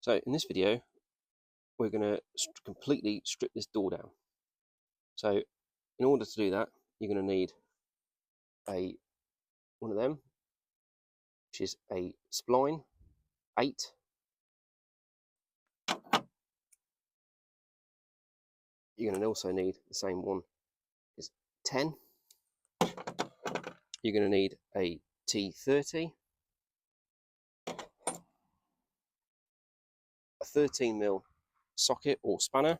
So in this video, we're going to completely strip this door down. So in order to do that, you're going to need one of them, which is a spline 8. You're going to also need the same one is 10. You're going to need a T30, a 13mm socket or spanner,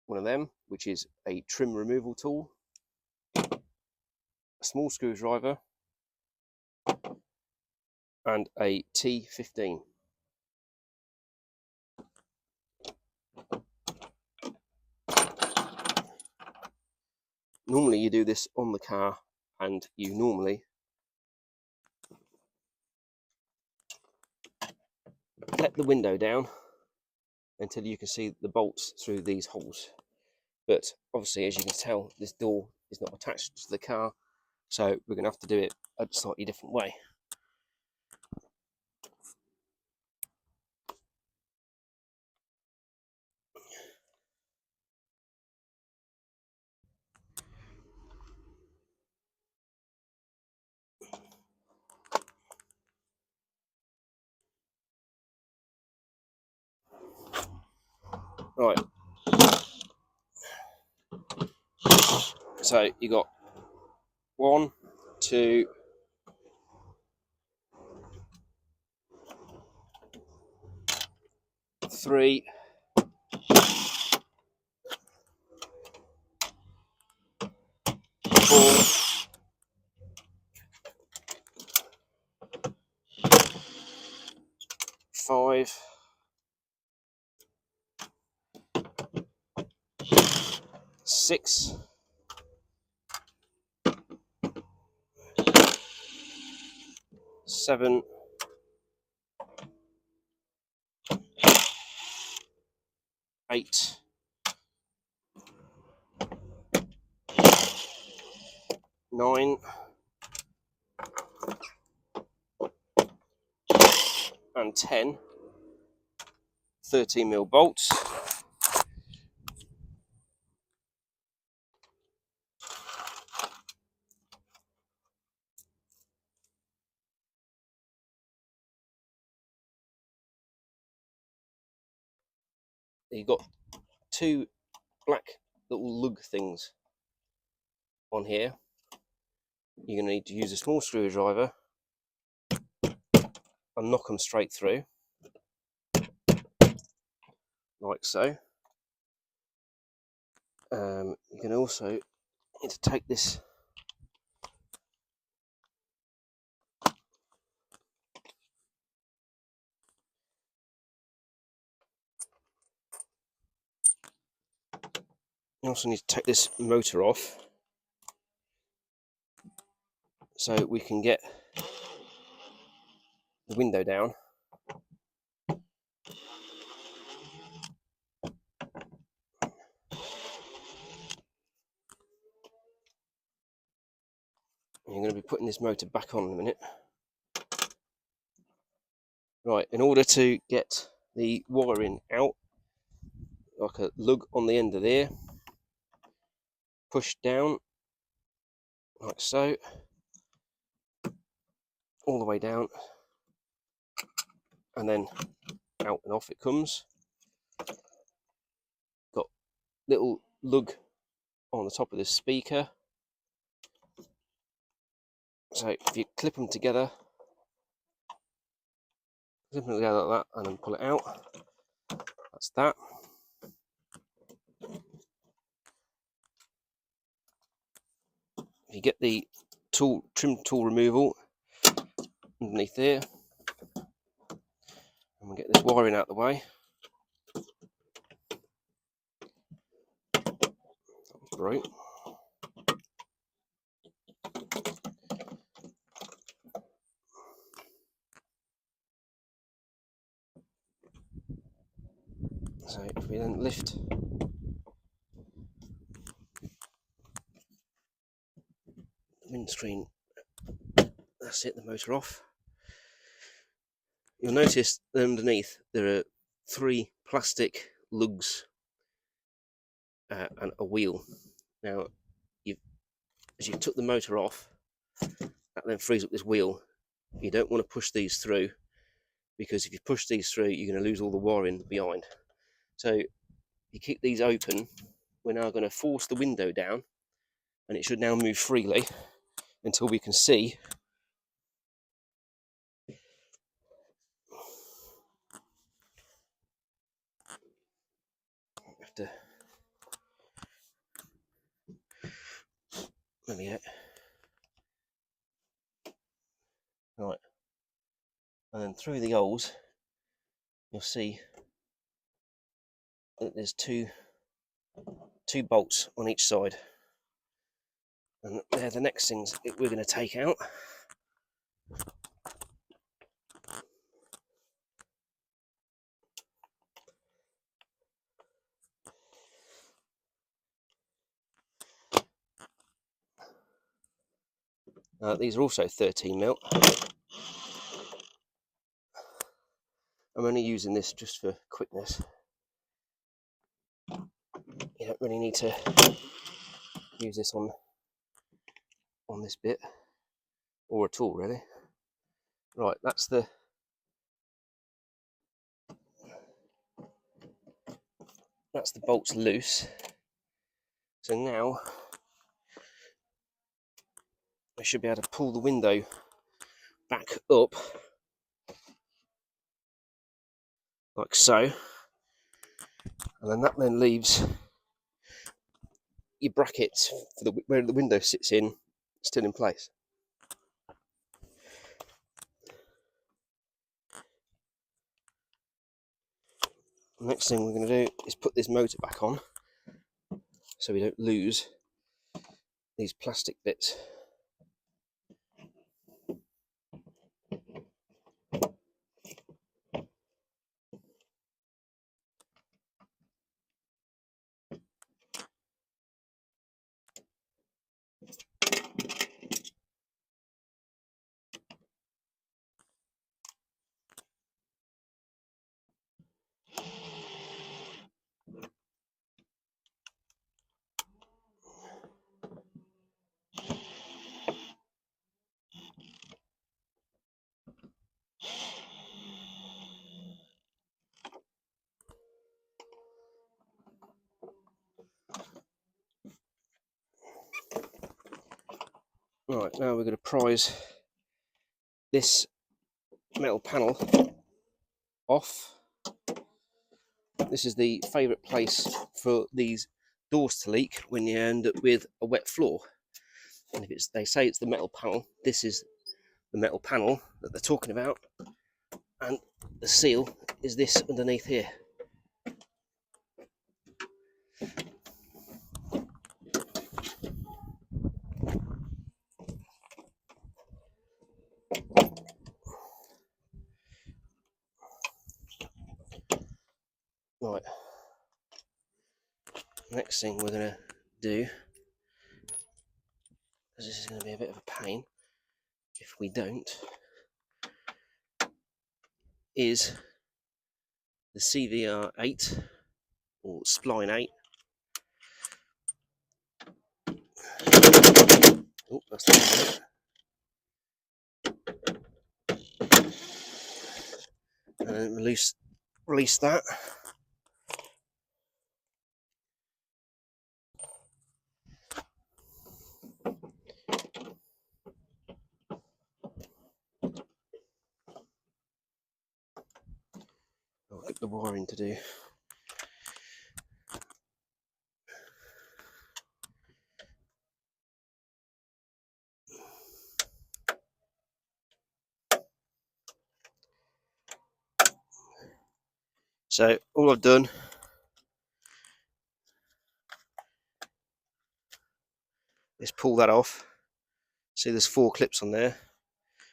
one of them, which is a trim removal tool, a small screwdriver, and a T15. Normally you do this on the car, and you normally let the window down until you can see the bolts through these holes. But obviously, as you can tell, this door is not attached to the car, so we're going to have to do it a slightly different way. Right, so you got 1, 2, 3, 4, 5, 6, 7, 8, 9, and 10 13mm bolts. You've got 2 black little lug things on here. You're going to need to use a small screwdriver and knock them straight through, like so. You can also need to take this motor off so we can get the window down. You're going to be putting this motor back on in a minute. Right, in order to get the wiring out, like a lug on the end of there, push down like so, all the way down, and then out and off it comes. Got little lug on the top of this speaker, so if you clip them together like that, and then pull it out, that's that. If you get the trim tool removal underneath there, and we'll get this wiring out of the way. Right. So if we then lift the windscreen, that's it, the motor off. you'll notice that underneath there are 3 plastic lugs and a wheel. Now, as you took the motor off, that then frees up this wheel. You don't want to push these through, because if you push these through, you're going to lose all the wiring behind. So you keep these open. We're now going to force the window down, and it should now move freely until we can see. Have to, let me get right, and then through the holes, you'll see that there's two bolts on each side, and they're the next things that we're going to take out. These are also 13 mil. I'm only using this just for quickness. You don't really need to use this on this bit, or at all really. Right, that's the bolts loose. So now I should be able to pull the window back up like so, and then leaves your brackets for where the window sits in still in place. The next thing we're going to do is put this motor back on, so we don't lose these plastic bits. Right, now we're going to prise this metal panel off. This is the favourite place for these doors to leak when you end up with a wet floor. And if they say it's the metal panel, this is the metal panel that they're talking about, and the seal is this underneath here. Right, next thing we're going to do, because this is going to be a bit of a pain if we don't, is the CVR8 or spline 8. Oh, that's the and then release that. I've got the wiring to do. So all I've done is pull that off. See, there's 4 clips on there.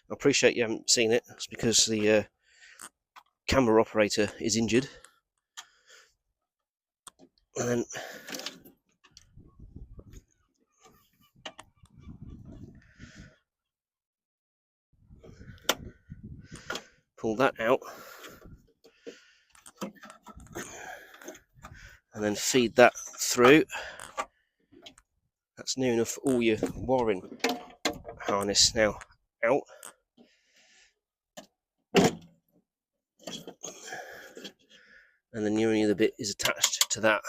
I appreciate you haven't seen it. It's because the camera operator is injured. And then pull that out and then feed that through. That's near enough all your wiring harness now out. And then the only other bit is attached to that.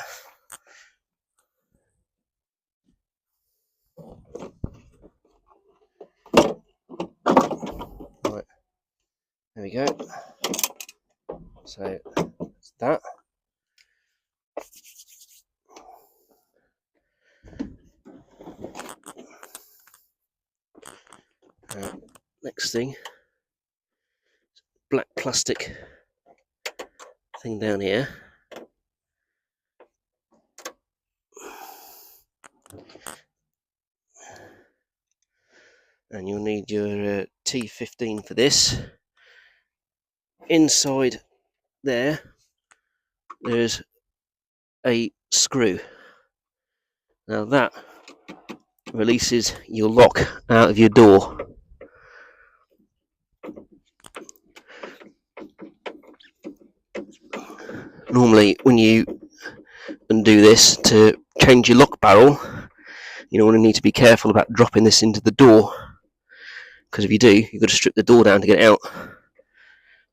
Right, there we go. So that's that. Next thing, black plastic thing down here. And you'll need your T15 for this. Inside there's a screw. Now that releases your lock out of your door. Normally when you undo this to change your lock barrel, you want to need to be careful about dropping this into the door, because if you do, you've got to strip the door down to get it out.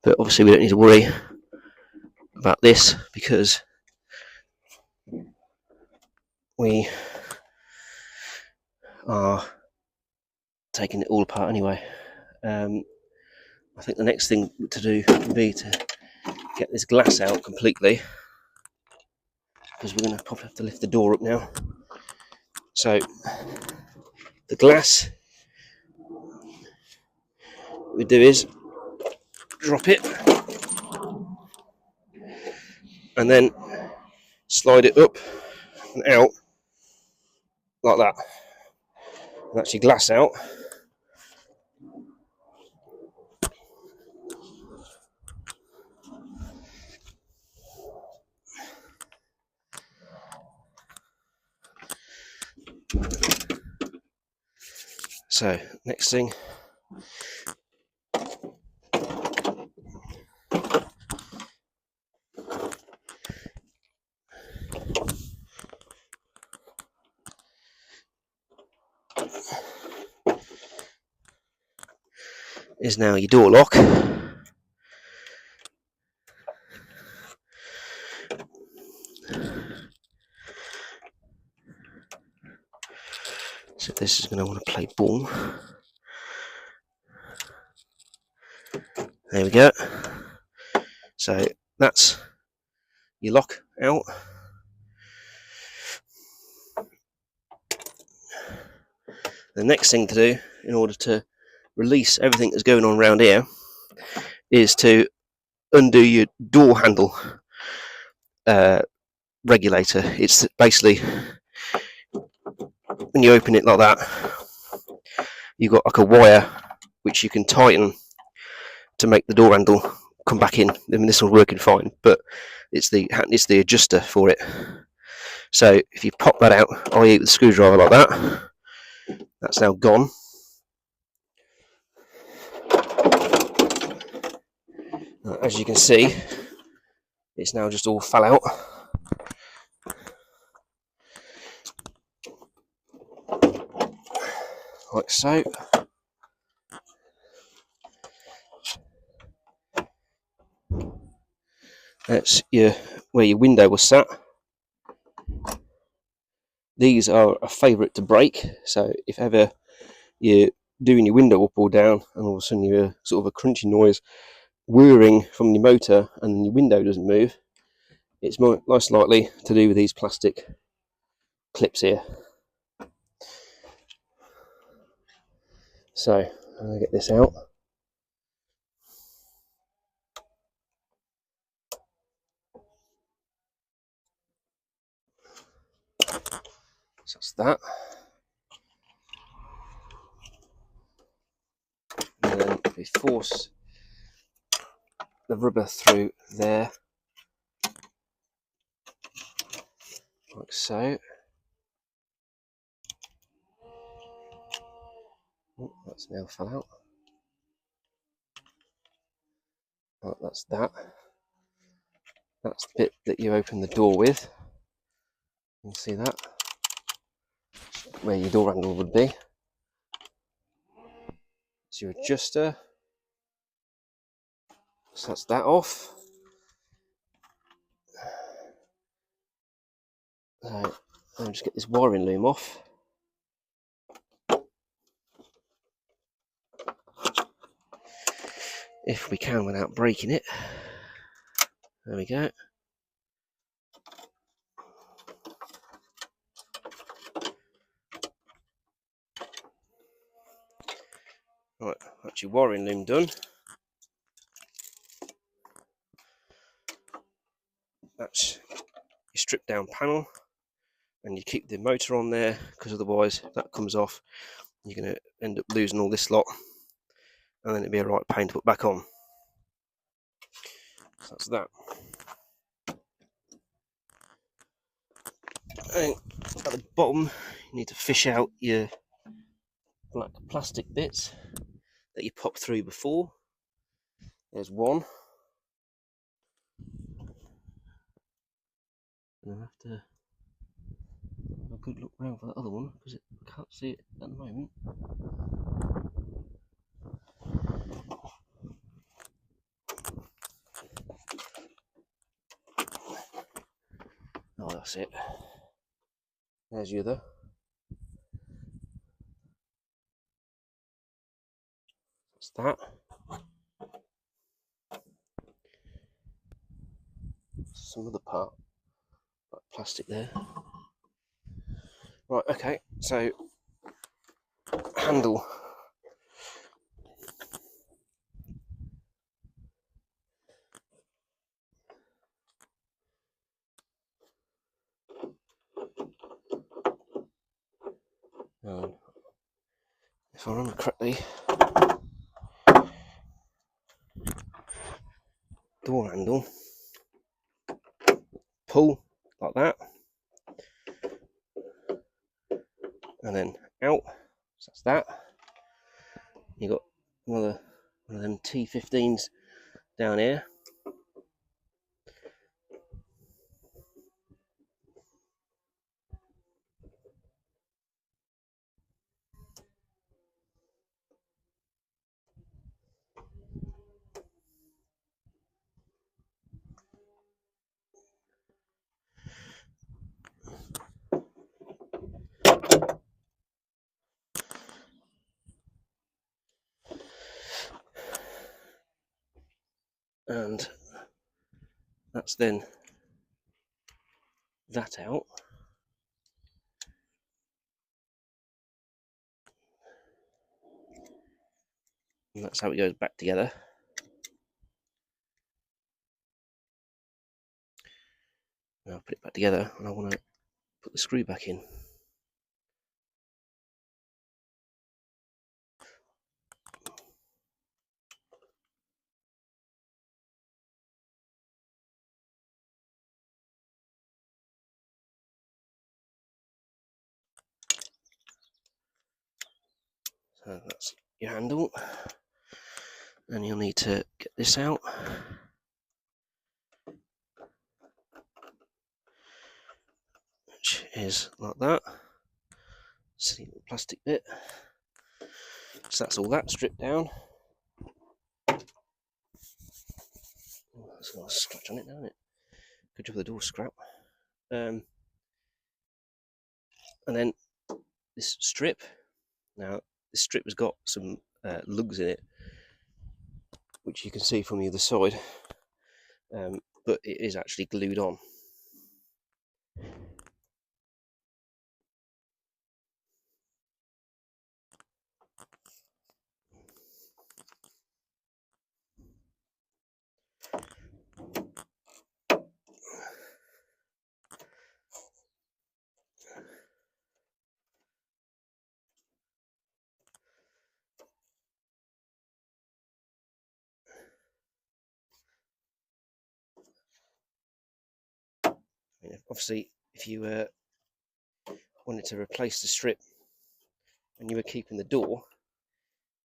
But obviously we don't need to worry about this because we are taking it all apart anyway. I think the next thing to do would be to get this glass out completely, because we're going to probably have to lift the door up now. So the glass, what we do is drop it and then slide it up and out like that. And that's your glass out. So next thing is now your door lock. So this is going to want to play ball. There we go. So that's your lock out. The next thing to do in order to release everything that's going on around here is to undo your door handle regulator. It's basically when you open it like that, you've got like a wire which you can tighten to make the door handle come back in. I mean, this will working fine, but it's the adjuster for it. So if you pop that out, i.e. with the screwdriver like that, that's now gone. As you can see, it's now just all fell out. Like so. That's where your window was sat. These are a favourite to break, so if ever you're doing your window up or down and all of a sudden you hear sort of a crunchy noise whirring from your motor and your window doesn't move, it's most likely to do with these plastic clips here. So I'm going to get this out. So that's that. And then we force the rubber through there, like so. Oh, that's now fell out. Right, that's that. That's the bit that you open the door with. You can see that, where your door handle would be. It's your adjuster. So that's that off. So I'll just get this wiring loom off. If we can without breaking it. There we go. Right, that's your wiring loom done. That's your stripped down panel, and you keep the motor on there, because otherwise if that comes off, you're going to end up losing all this lot, and then it'd be a right pain to put back on. So that's that. And at the bottom, you need to fish out your black plastic bits that you popped through before. There's one. And I have to have a good look around for the other one, because I can't see it at the moment. Oh, that's it. There's your other. That's that. Some other part, like plastic there. Right, okay, so handle. If I remember correctly, door handle, pull like that, and then out. So that's that. You got another one of them T15s down here. And that's then that out. And that's how it goes back together. Now I'll put it back together, and I want to put the screw back in. So that's your handle, and you'll need to get this out. Which is like that. See the plastic bit. So that's all that stripped down. Oh, that's got a scratch on it, doesn't it? Good job the door scrap. And then this strip. Now this strip has got some lugs in it, which you can see from the other side, but it is actually glued on. Obviously, if you wanted to replace the strip and you were keeping the door,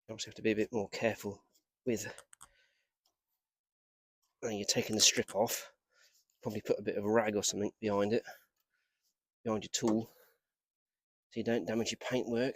you obviously have to be a bit more careful with Now you're taking the strip off. Probably put a bit of a rag or something behind it, behind your tool, so you don't damage your paintwork.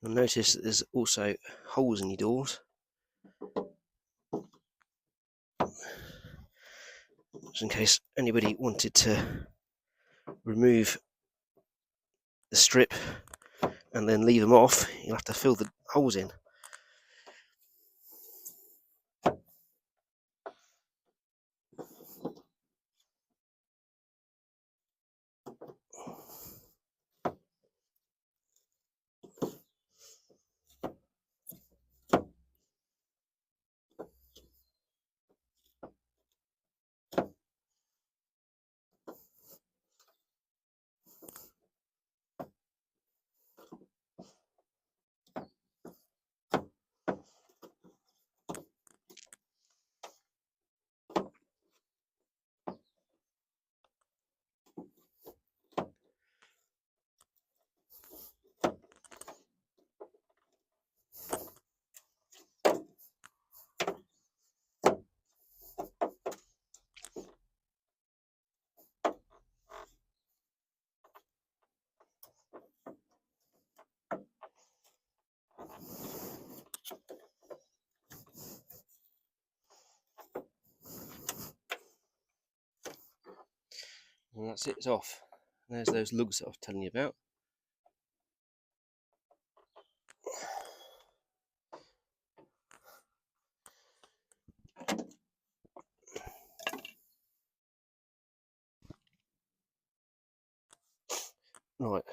You'll notice that there's also holes in your doors, just in case anybody wanted to remove the strip and then leave them off. You'll have to fill the holes in. And that's it, it's off. There's those lugs that I was telling you about. Right,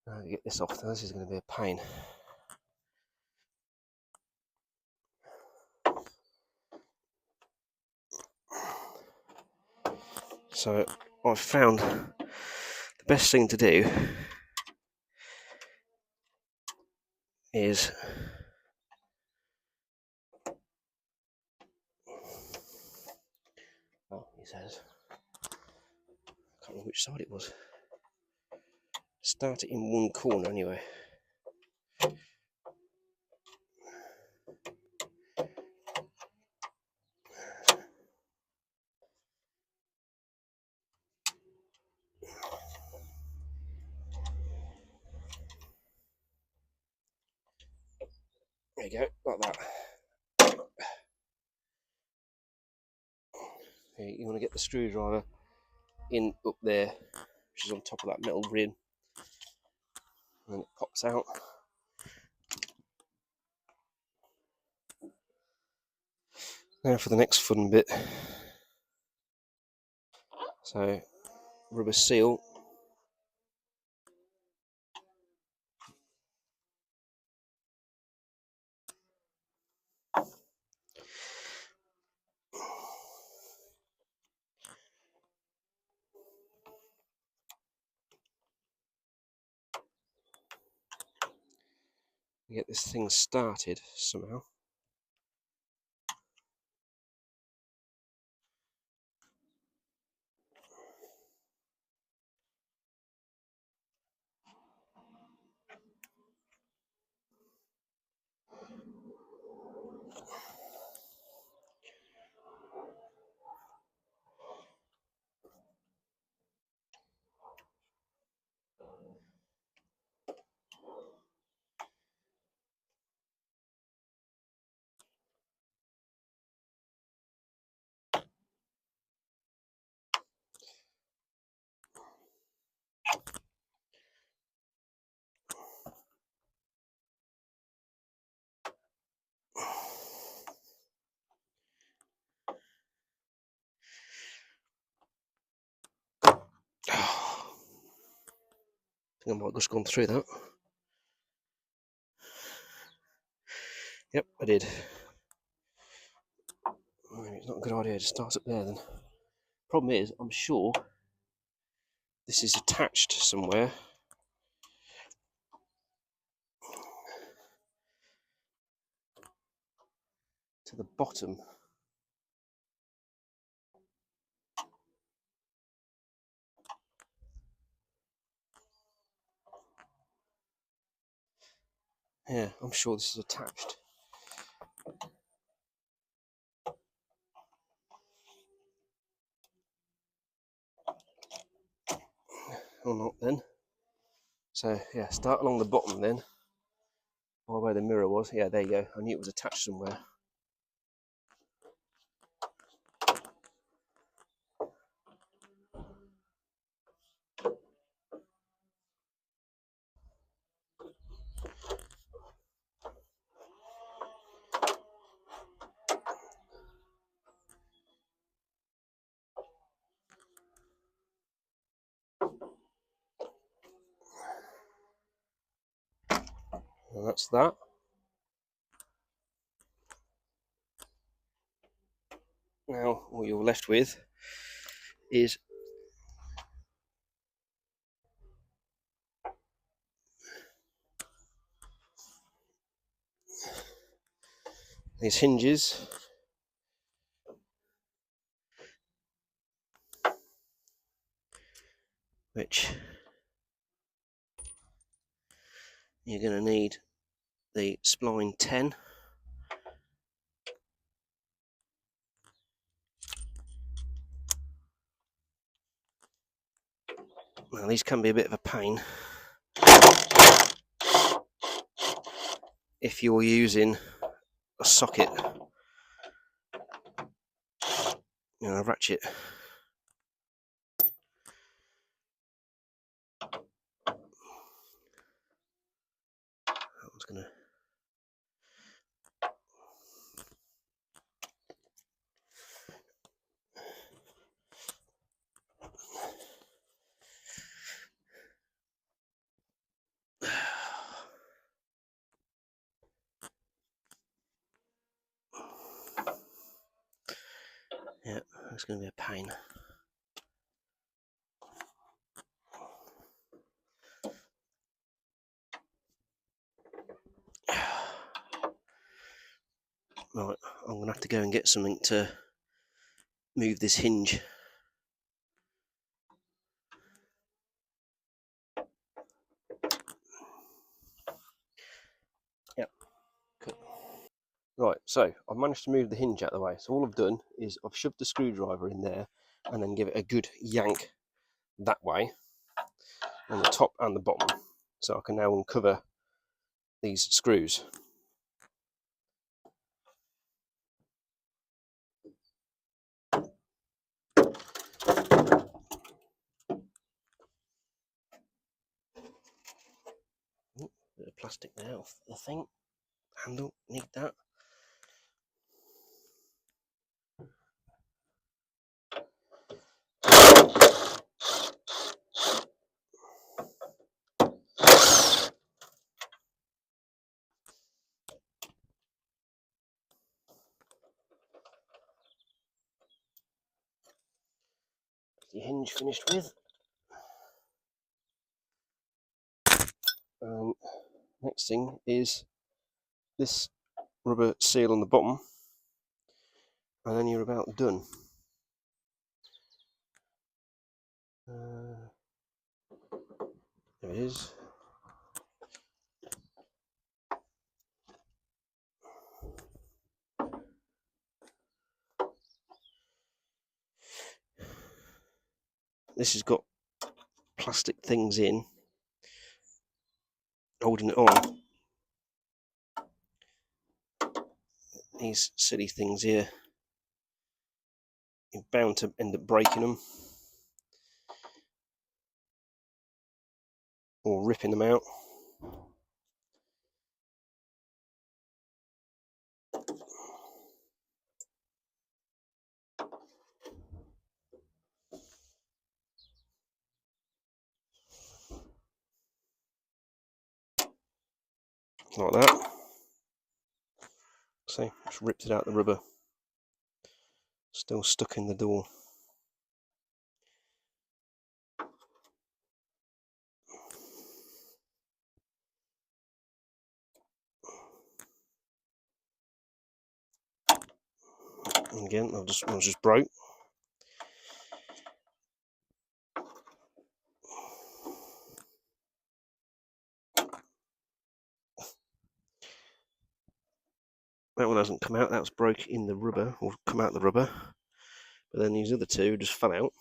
now to get this off, this is going to be a pain. So I've found the best thing to do is he says, I can't remember which side it was. Start it in one corner anyway. There you go, like that. You want to get the screwdriver in up there, which is on top of that metal rim, and then it pops out. Now for the next fun bit. So, rubber seal. Get this thing started somehow. think I might have just gone through that. Yep, I did. Maybe it's not a good idea to start up there then. Problem is, I'm sure this is attached somewhere. To the bottom. Yeah, I'm sure this is attached. Or not then. So yeah, start along the bottom then. By where the mirror was. Yeah, there you go. I knew it was attached somewhere. And that's that. Now, what you're left with is these hinges, which you're going to need the spline 10. Now, these can be a bit of a pain if you're using a socket, a ratchet. That one's going to. Yeah, that's going to be a pain. Right, I'm going to have to go and get something to move this hinge. Yep, cool. Right, so I've managed to move the hinge out of the way. So all I've done is I've shoved the screwdriver in there and then give it a good yank that way on the top and the bottom. So I can now uncover these screws. Ooh, bit of plastic there off the thing. Handle, need that. The hinge finished with. Next thing is this rubber seal on the bottom, and then you're about done. There it is. This has got plastic things in, holding it on. These silly things here, you're bound to end up breaking them or ripping them out. like that. See, just ripped it out the rubber. Still stuck in the door. And again, I just broke. That one hasn't come out. That was broke in the rubber, or come out the rubber. But then these other two just fell out.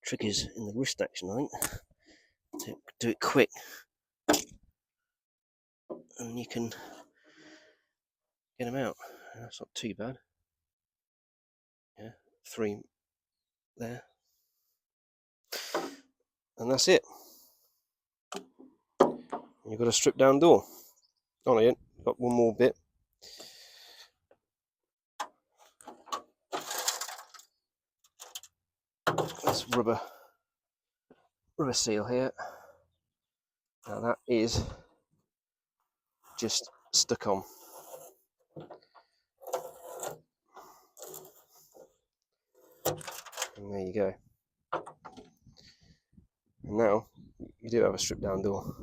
Trick is in the wrist action, I think. To do it quick, and you can get them out. That's not too bad. Yeah, 3 there, and that's it. You've got a stripped down door. Oh, no, got one more bit. This rubber seal here. Now that is just stuck on. And there you go. And now you do have a stripped down door.